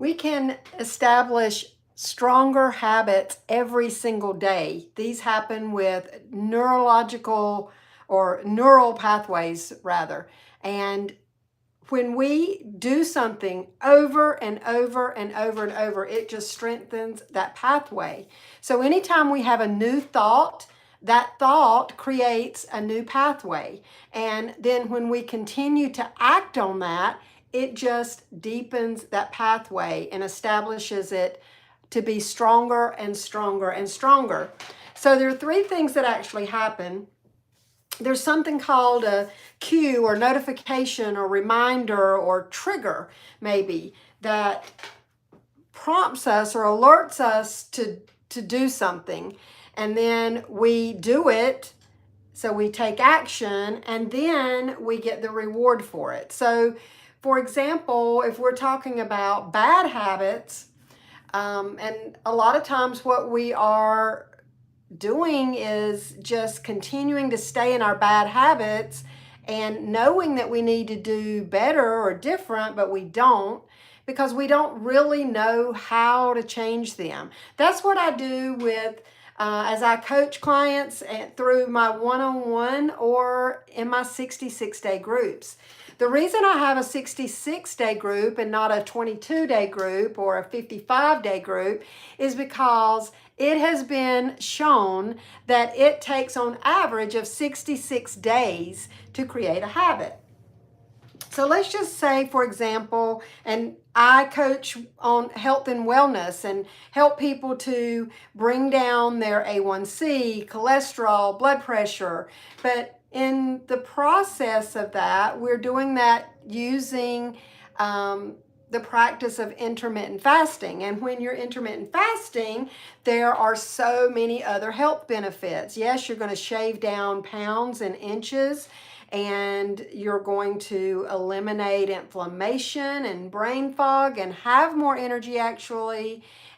We can establish stronger habits every single day. These happen with neurological or neural pathways, rather. And when we do something over and over and over and over, it just strengthens that pathway. So anytime we have a new thought, that thought creates a new pathway. And then when we continue to act on that, it just deepens that pathway and establishes it to be stronger and stronger and stronger. So there are three things that actually happen. There's something called a cue or notification or reminder or trigger, maybe, that prompts us or alerts us to do something. And then we do it, so we take action, and then we get the reward for it. So, for example, if we're talking about bad habits, and a lot of times what we are doing is just continuing to stay in our bad habits and knowing that we need to do better or different, but we don't, because we don't really know how to change them. That's what I do with as I coach clients through my one-on-one or in my 66-day groups. The reason I have a 66-day group and not a 22-day group or a 55-day group is because it has been shown that it takes on average of 66 days to create a habit. So let's just say, for example, and I coach on health and wellness and help people to bring down their A1C, cholesterol, blood pressure. But in the process of that, we're doing that using the practice of intermittent fasting. And when you're intermittent fasting, there are so many other health benefits. Yes, you're going to shave down pounds and inches, and you're going to eliminate inflammation and brain fog and have more energy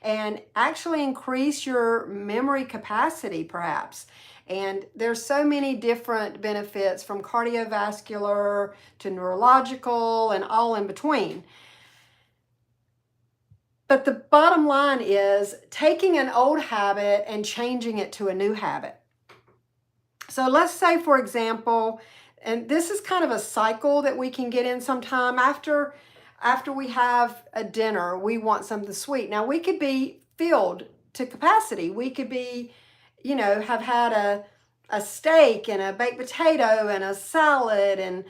and actually increase your memory capacity perhaps. And there's so many different benefits, from cardiovascular to neurological and all in between. But the bottom line is taking an old habit and changing it to a new habit. So let's say, for example, and this is kind of a cycle that we can get in sometime after we have a dinner, we want something sweet. Now, we could be filled to capacity. We could be, have had a steak and a baked potato and a salad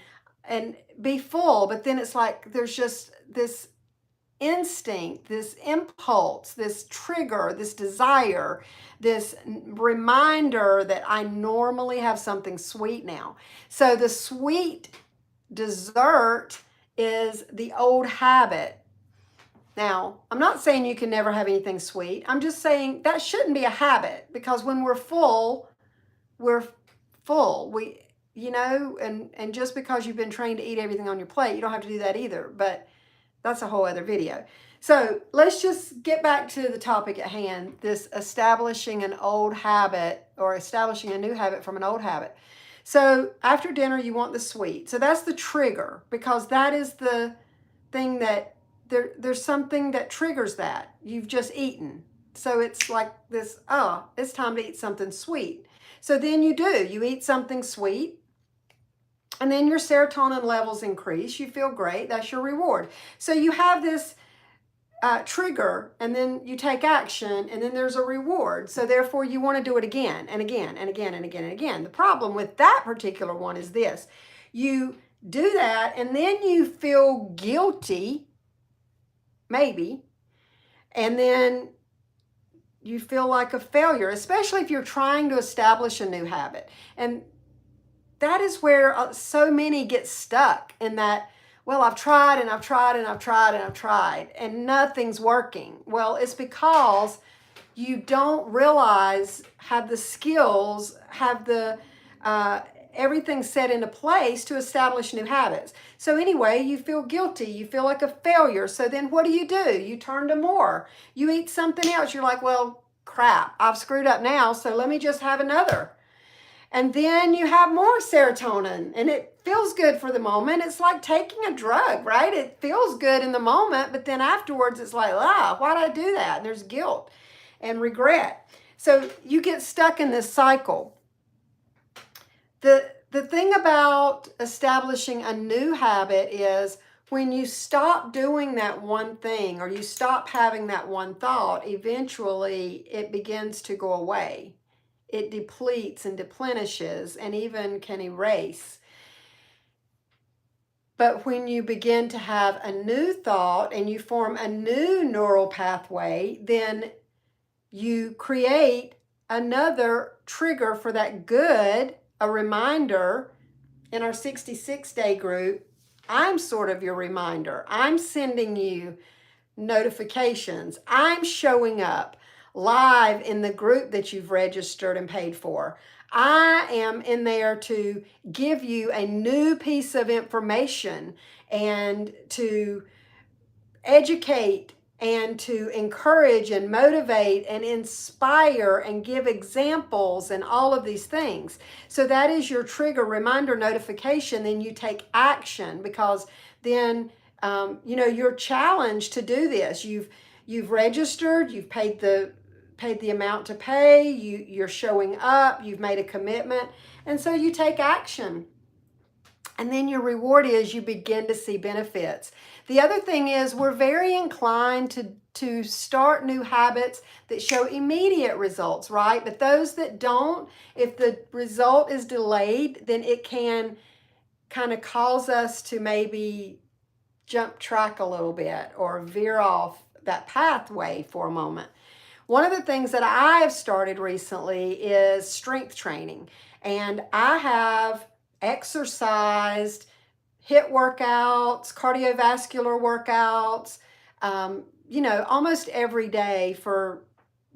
and be full. But then it's like there's just this instinct, this impulse, this trigger, this desire, this reminder that I normally have something sweet now. So the sweet dessert is the old habit. Now, I'm not saying you can never have anything sweet. I'm just saying that shouldn't be a habit, because when we're full, we're full. And just because you've been trained to eat everything on your plate, you don't have to do that either. But that's a whole other video. So let's just get back to the topic at hand, this establishing an old habit or establishing a new habit from an old habit. So after dinner, you want the sweet. So that's the trigger, because that is the thing that there's something that triggers that. You've just eaten. So it's like this, it's time to eat something sweet. So then you eat something sweet. And then your serotonin levels increase. You feel great. That's your reward. So you have this trigger, and then you take action, and then there's a reward. So therefore, you want to do it again and again and again and again and again. The problem with that particular one is this. You do that, and then you feel guilty, maybe, and then you feel like a failure, especially if you're trying to establish a new habit. And that is where so many get stuck in that, well, I've tried and I've tried and I've tried and I've tried and nothing's working. Well, it's because you don't realize, have the skills, have the everything set into place to establish new habits. So anyway, you feel guilty, you feel like a failure. So then what do? You turn to more. You eat something else. You're like, well, crap, I've screwed up now, so let me just have another. And then you have more serotonin, and it feels good for the moment. It's like taking a drug, right? It feels good in the moment, but then afterwards it's like, why did I do that? And there's guilt and regret. So you get stuck in this cycle. The thing about establishing a new habit is when you stop doing that one thing or you stop having that one thought, eventually it begins to go away. It depletes and deplenishes and even can erase. But when you begin to have a new thought and you form a new neural pathway, then you create another trigger for that good, a reminder. In our 66-day group, I'm sort of your reminder. I'm sending you notifications. I'm showing up live in the group that you've registered and paid for. I am in there to give you a new piece of information and to educate and to encourage and motivate and inspire and give examples and all of these things. So that is your trigger, reminder, notification. Then you take action, because then you're challenged to do this. You've registered, you've paid the amount to pay, you're showing up, you've made a commitment, and so you take action. And then your reward is you begin to see benefits. The other thing is we're very inclined to start new habits that show immediate results, right? But those that don't, if the result is delayed, then it can kind of cause us to maybe jump track a little bit or veer off that pathway for a moment. One of the things that I have started recently is strength training. And I have exercised, HIIT workouts, cardiovascular workouts, almost every day for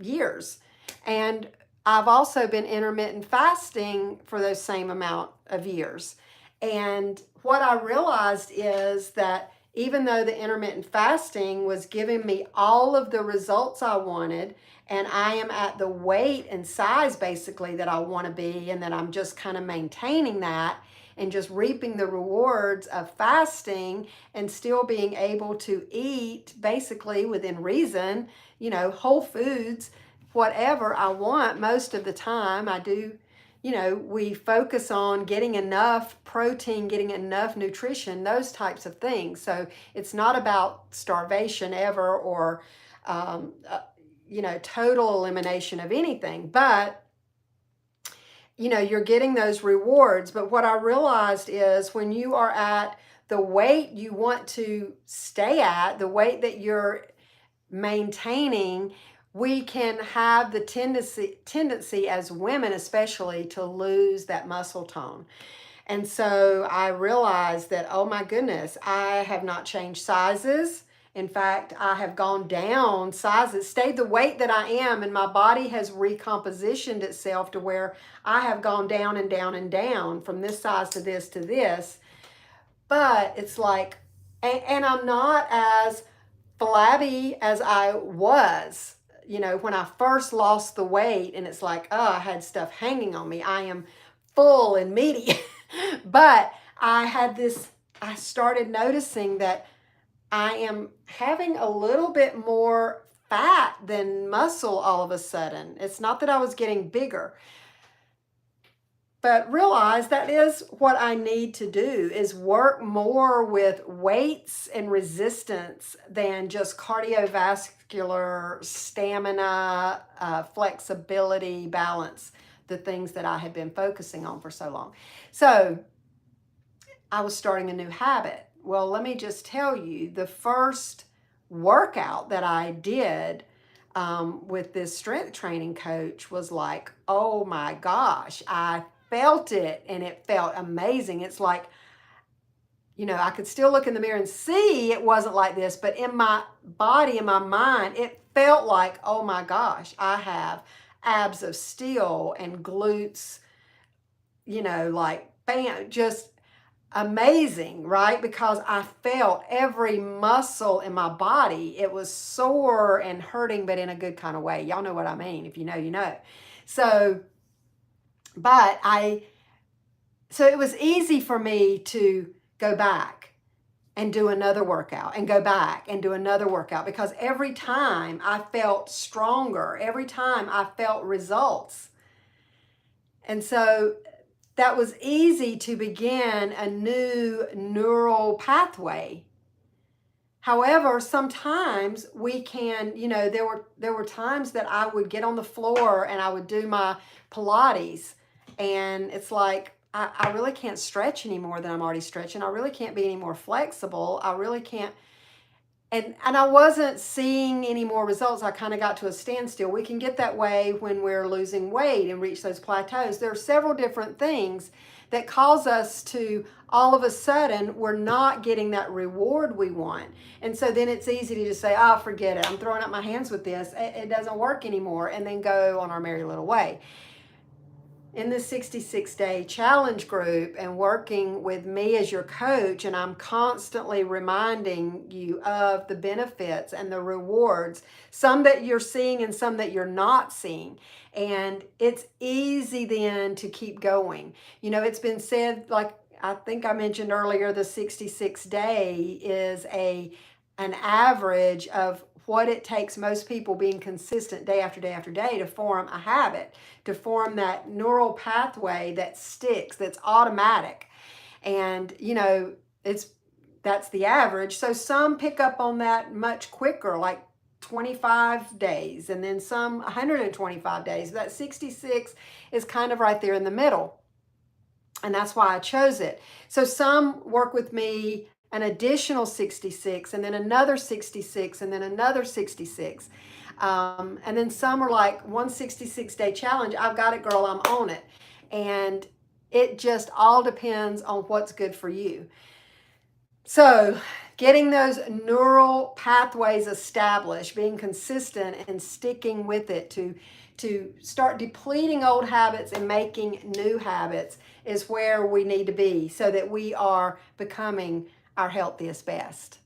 years. And I've also been intermittent fasting for those same amount of years. And what I realized is that even though the intermittent fasting was giving me all of the results I wanted, and I am at the weight and size basically that I want to be, and that I'm just kind of maintaining that and just reaping the rewards of fasting and still being able to eat basically within reason, whole foods, whatever I want most of the time. I do, we focus on getting enough protein, getting enough nutrition, those types of things. So it's not about starvation ever or, total elimination of anything, but you're getting those rewards. But what I realized is when you are at the weight you want to stay at, the weight that you're maintaining, we can have the tendency as women especially to lose that muscle tone. And so I realized that, oh my goodness, I have not changed sizes. In fact, I have gone down sizes, stayed the weight that I am, and my body has recompositioned itself to where I have gone down and down and down from this size to this to this. But it's like, and I'm not as flabby as I was, when I first lost the weight, and it's like, oh, I had stuff hanging on me. I am full and meaty. But I started noticing that I am having a little bit more fat than muscle all of a sudden. It's not that I was getting bigger, but realize that is what I need to do, is work more with weights and resistance than just cardiovascular, stamina, flexibility, balance, the things that I had been focusing on for so long. So I was starting a new habit. Well, let me just tell you, the first workout that I did with this strength training coach was like, oh my gosh, I felt it and it felt amazing. It's like, I could still look in the mirror and see it wasn't like this, but in my body, in my mind, it felt like, oh my gosh, I have abs of steel and glutes, like bam, just amazing, right? Because I felt every muscle in my body. It was sore and hurting, but in a good kind of way. Y'all know what I mean. If you know, you know. So But so it was easy for me to go back and do another workout and go back and do another workout, because every time I felt stronger, every time I felt results. And so that was easy to begin a new neural pathway. However, sometimes we can, there were times that I would get on the floor and I would do my Pilates, and it's like, I really can't stretch any more than I'm already stretching. I really can't be any more flexible. I really can't. And I wasn't seeing any more results. I kind of got to a standstill. We can get that way when we're losing weight and reach those plateaus. There are several different things that cause us to, all of a sudden, we're not getting that reward we want. And so then it's easy to just say, oh, forget it. I'm throwing up my hands with this. It doesn't work anymore. And then go on our merry little way. In this 66-day challenge group and working with me as your coach, and I'm constantly reminding you of the benefits and the rewards, some that you're seeing and some that you're not seeing. And it's easy then to keep going. It's been said, like I think I mentioned earlier, the 66-day is an average of what it takes most people being consistent day after day after day to form a habit, to form that neural pathway that sticks, that's automatic. And, that's the average. So some pick up on that much quicker, like 25 days, and then some 125 days. That 66 is kind of right there in the middle. And that's why I chose it. So some work with me an additional 66, and then another 66, and then another 66. And then some are like 166-day challenge. I've got it, girl, I'm on it. And it just all depends on what's good for you. So getting those neural pathways established, being consistent and sticking with it to start depleting old habits and making new habits is where we need to be, so that we are becoming our healthiest best.